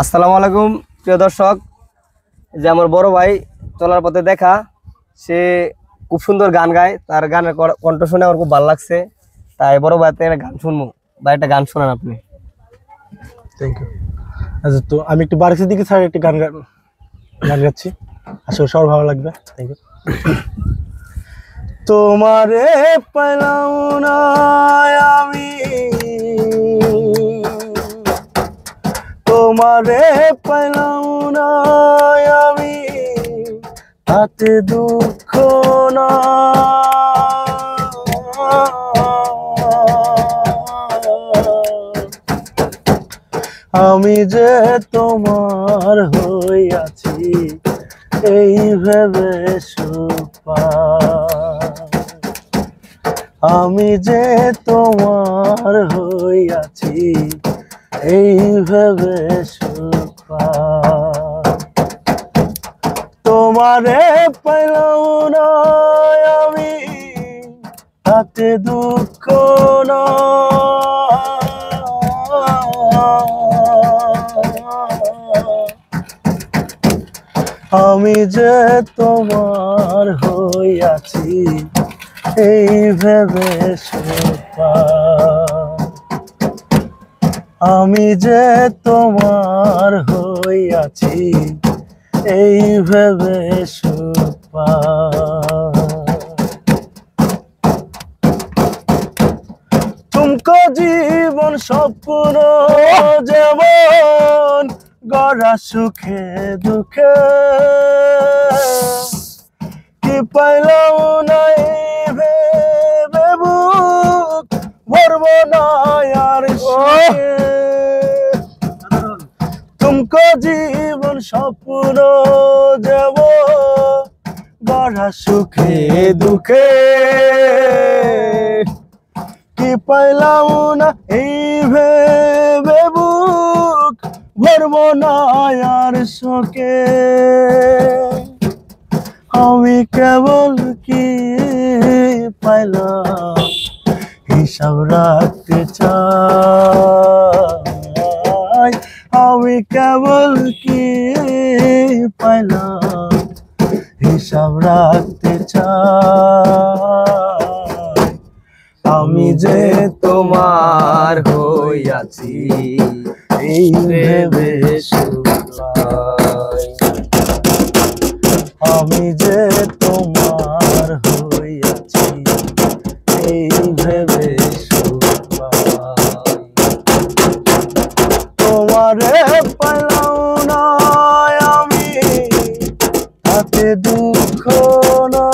আসসালামু আলাইকুম প্রিয় দর্শক, যে আমার বড় ভাই চলার পথে দেখা, সে খুব সুন্দর গান গায়। তার গানের কণ্ঠ শুনে আমার খুব ভালো লাগছে, তাই বড় ভাই একটা গান শুনবো। ভাই একটা গান শোনান আপনি। Thank you. আচ্ছা, তো আমি একটু বারিশের দিকে ছাড়া একটি গান গাচ্ছি, আসলে সবার ভালো লাগবে। Thank you. তোমারে পাইলাম না আমি, তোমারে পাইলাম না আমি, তাতে দুঃখ না। আমি যে তোমার হইয়াছি এই ভেবে আমি যে তোমার হইয়াছি এই ভেবে তোমারে পাইলাম না আমি, তাতে দুঃখ না। আমি যে তোমার হইয়াছি এই ভেবে আমি যে তোমার হইয়াছি এই ভেবে তুমকো জীবন স্বপ্ন যেমন গড়া সুখে দুঃখে, কি পাইলাম না ভেবে বুক ভরব না আর তুমকো জীবন স্বপ্ন যাব গড়া সুখে দুঃখে, কি পাইলাম না এই ভেবে বুক ভরব না আর শোকে। আমি কেবল কি পাইলাম হিসাব রাখতে চাই, আমি কেবল কি পাইলাম হিসাব রাখতে চাই। আমি যে তোমার হইয়াছি এই ভেবে আমি যে তোমার হইয়াছি এই ভেবে তোমারে পাইলাম না আমি, তাতে দুঃখ না।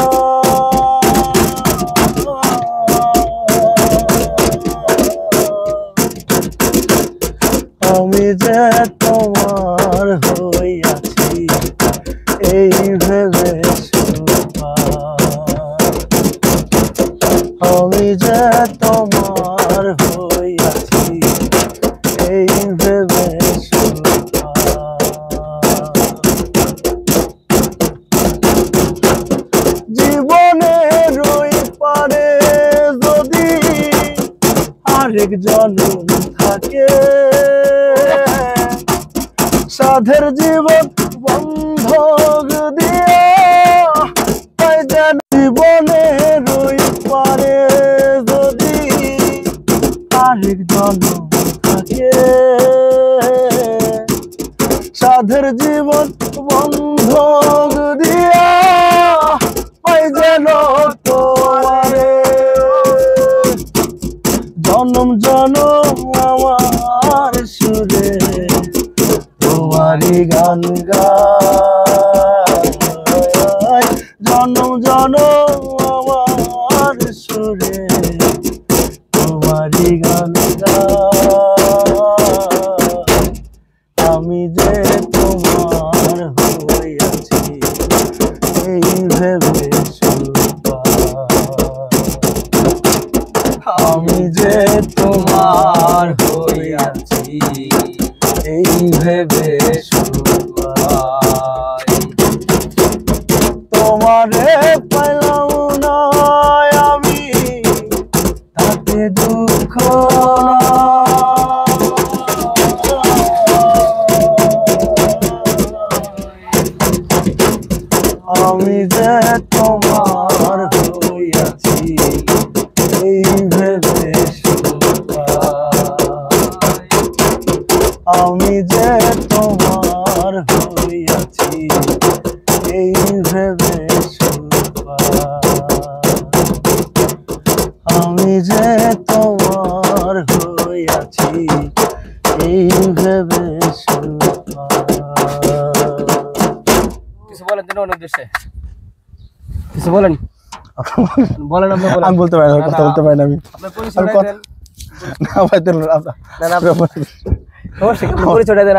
আমি যে তোমার হইয়াছি এই ভেবে আমি যে তোমার হইয়াছি এই ভেবে জীবনের ওই পারে যদি আরেক জনম থাকে, সাধের জীবন বন্ধক দিয়ে যেন জীবনের ওই পারে যদি আরেক জনম থাকে, সাধের জীবন বন্ধক দিয়া যেন তোমারে জনম জনম আমার সুরে তোমারি গান গায়, জনম জনম আমার সুরে তোমারি গান গায়। আমি যে তোমার হইয়াছি এই ভেবে আমি যে তোমার হইয়াছি এই ভেবে তোমারে পাইলাম না আমি, তাতে দুঃখ না। আমি যে তোমার হইয়াছি এই ভেবে আমি যে তোমার হইয়াছি এই ভেবে আমি যে তোমার হইয়াছি এই ভেবে কিছু বলেন দিন উদ্দেশ্যে, কিছু বলেন বলেন আপনি বলেন। আমি বলতে পারি না, কথা বলতে পারি না আমি। আপনার পরিচয়টা দেন। না ভাই, না না, অবশ্যই পরিচয়টা দেন।